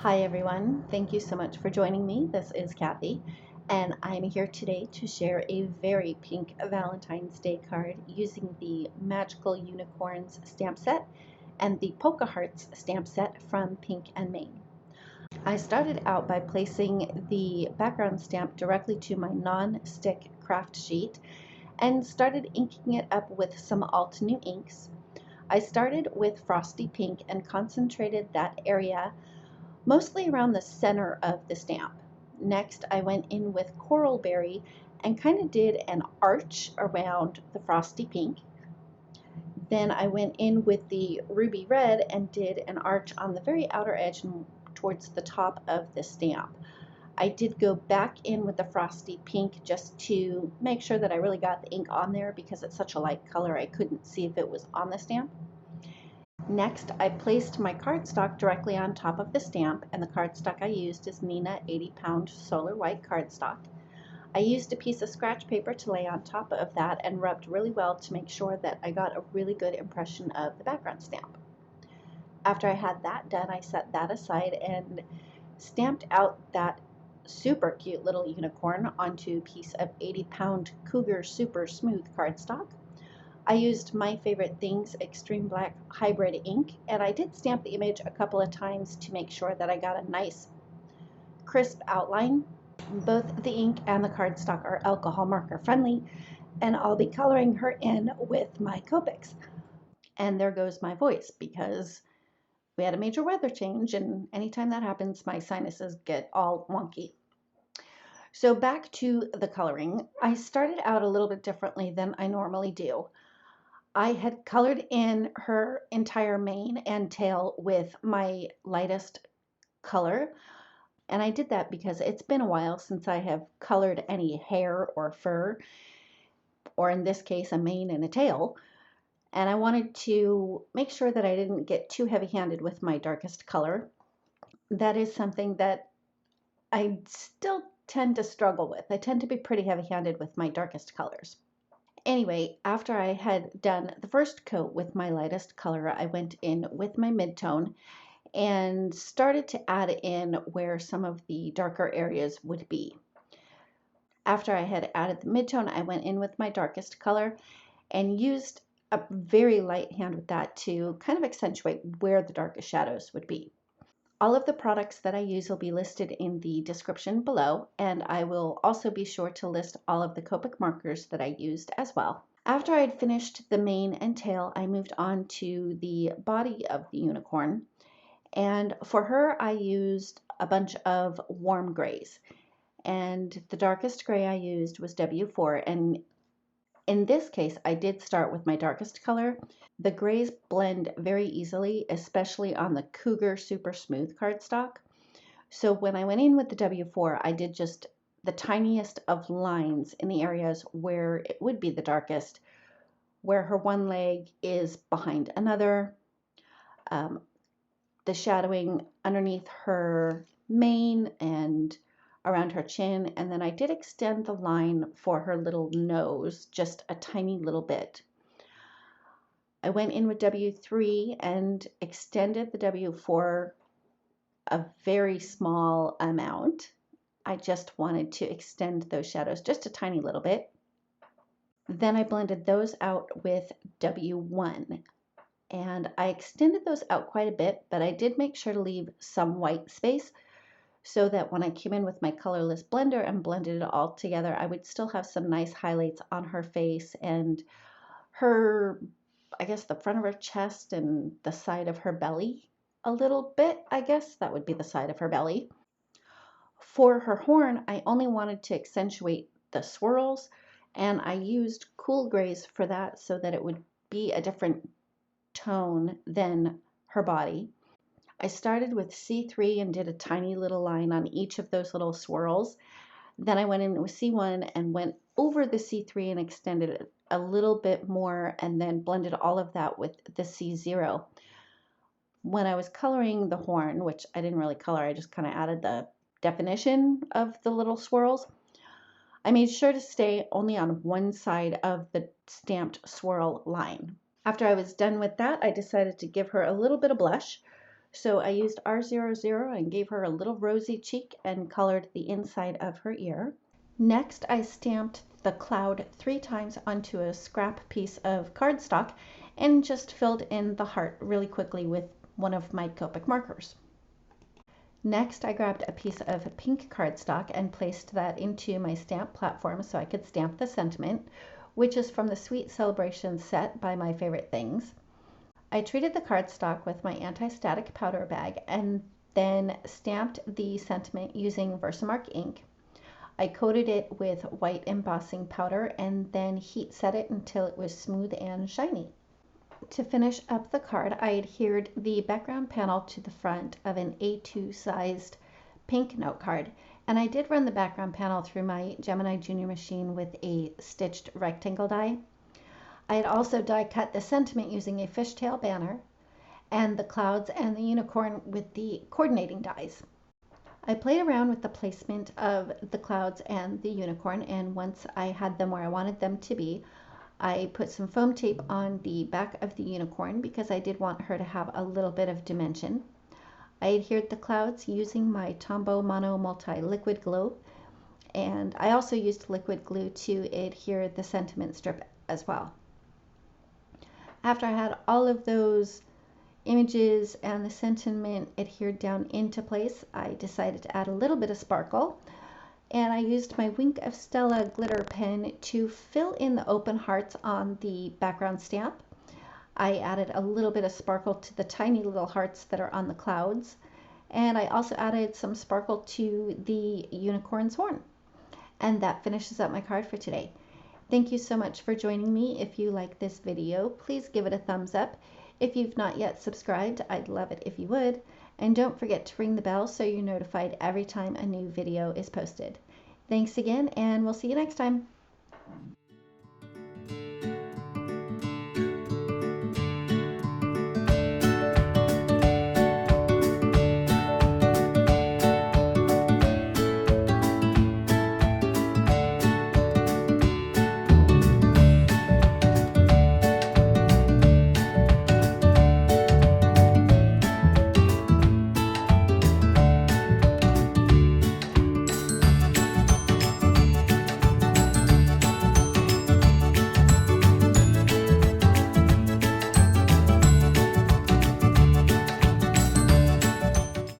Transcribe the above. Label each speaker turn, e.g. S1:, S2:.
S1: Hi everyone, thank you so much for joining me. This is Kathy, and I'm here today to share a very pink Valentine's Day card using the Magical Unicorns stamp set and the Polka Hearts stamp set from Pink and Maine. I started out by placing the background stamp directly to my non-stick craft sheet and started inking it up with some alt new inks. I started with Frosty Pink and concentrated that area mostly around the center of the stamp. Next, I went in with Coral Berry and kind of did an arch around the Frosty Pink. Then I went in with the Ruby Red and did an arch on the very outer edge towards the top of the stamp. I did go back in with the Frosty Pink just to make sure that I really got the ink on there because it's such a light color I couldn't see if it was on the stamp. Next, I placed my cardstock directly on top of the stamp, and the cardstock I used is Nina 80-pound solar white cardstock. I used a piece of scratch paper to lay on top of that and rubbed really well to make sure that I got a really good impression of the background stamp. After I had that done, I set that aside and stamped out that super cute little unicorn onto a piece of 80-pound Cougar Super Smooth cardstock. I used My Favorite Things Extreme Black Hybrid ink, and I did stamp the image a couple of times to make sure that I got a nice crisp outline. Both the ink and the cardstock are alcohol marker friendly, and I'll be coloring her in with my Copics. And there goes my voice because we had a major weather change, and anytime that happens, my sinuses get all wonky. So back to the coloring. I started out a little bit differently than I normally do. I had colored in her entire mane and tail with my lightest color, and I did that because it's been a while since I have colored any hair or fur, or in this case, a mane and a tail, and I wanted to make sure that I didn't get too heavy-handed with my darkest color. That is something that I still tend to struggle with. I tend to be pretty heavy-handed with my darkest colors. Anyway, after I had done the first coat with my lightest color, I went in with my midtone and started to add in where some of the darker areas would be. After I had added the midtone, I went in with my darkest color and used a very light hand with that to kind of accentuate where the darkest shadows would be. All of the products that I use will be listed in the description below, and I will also be sure to list all of the Copic markers that I used as well. After I had finished the mane and tail, I moved on to the body of the unicorn, and for her I used a bunch of warm grays, and the darkest gray I used was W4, and in this case I did start with my darkest color. The grays blend very easily, especially on the Cougar Super Smooth cardstock. So when I went in with the W4, I did just the tiniest of lines in the areas where it would be the darkest, where her one leg is behind another, the shadowing underneath her mane and around her chin, and then I did extend the line for her little nose just a tiny little bit. I went in with W3 and extended the W4 a very small amount. I just wanted to extend those shadows just a tiny little bit. Then I blended those out with W1, and I extended those out quite a bit, but I did make sure to leave some white space so that when I came in with my colorless blender and blended it all together, I would still have some nice highlights on her face and her, I guess, the front of her chest and the side of her belly a little bit. I guess that would be the side of her belly. For her horn, I only wanted to accentuate the swirls, and I used cool grays for that so that it would be a different tone than her body. I started with C3 and did a tiny little line on each of those little swirls. Then I went in with C1 and went over the C3 and extended it a little bit more, and then blended all of that with the C0. When I was coloring the horn, which I didn't really color, I just kind of added the definition of the little swirls, I made sure to stay only on one side of the stamped swirl line. After I was done with that, I decided to give her a little bit of blush. So I used R00 and gave her a little rosy cheek and colored the inside of her ear. Next, I stamped the cloud 3 times onto a scrap piece of cardstock and just filled in the heart really quickly with one of my Copic markers. Next, I grabbed a piece of pink cardstock and placed that into my stamp platform so I could stamp the sentiment, which is from the Sweet Celebration set by My Favorite Things. I treated the cardstock with my anti-static powder bag and then stamped the sentiment using Versamark ink. I coated it with white embossing powder and then heat set it until it was smooth and shiny. To finish up the card, I adhered the background panel to the front of an A2 sized pink note card, and I did run the background panel through my Gemini Junior machine with a stitched rectangle die. I had also die cut the sentiment using a fishtail banner and the clouds and the unicorn with the coordinating dies. I played around with the placement of the clouds and the unicorn, and once I had them where I wanted them to be, I put some foam tape on the back of the unicorn because I did want her to have a little bit of dimension. I adhered the clouds using my Tombow Mono Multi-Liquid Glue, and I also used liquid glue to adhere the sentiment strip as well. After I had all of those images and the sentiment adhered down into place, I decided to add a little bit of sparkle, and I used my Wink of Stella glitter pen to fill in the open hearts on the background stamp. I added a little bit of sparkle to the tiny little hearts that are on the clouds, and I also added some sparkle to the unicorn's horn. And that finishes up my card for today. Thank you so much for joining me. If you like this video, please give it a thumbs up. If you've not yet subscribed, I'd love it if you would. And don't forget to ring the bell so you're notified every time a new video is posted. Thanks again, and we'll see you next time.